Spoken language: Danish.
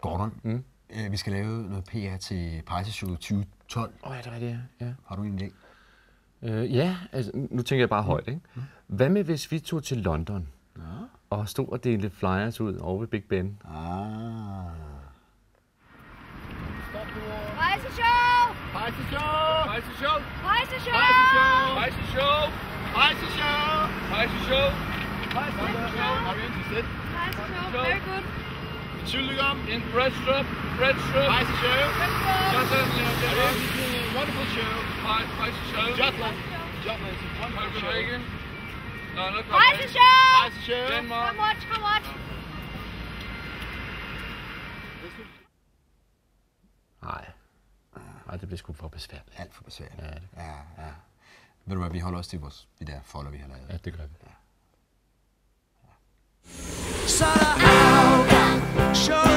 Gordon, vi skal lave noget PR til Pejseshowet 2012. Ja, det er rigtigt, ja. Har du en idé? Ja, altså, nu tænker jeg bare højt, ikke? Hvad med, hvis vi tog til London og stod og delte flyers ud over ved Big Ben? Pejseshow! Pejseshow! Pejseshow! Pejseshow! Pejseshow! Pejseshow! Pejseshow! Pejseshow! Are you interested? Pejseshow, very good. Syltegom in breadstrup, breadstrup. Pejseshow! Jutland, wonderful show. Pejseshow. Jutland. Jutland is a wonderful show. No, not Pejseshow! Pejseshow. Denmark. Come watch, come watch. Nej, det bliver sgu for besværligt. Alt for besværligt. Ja, det. Ja. Ved du hvad, vi holder os til de der folder, vi har lavet. Ja, det gør vi. Så er der afgang, show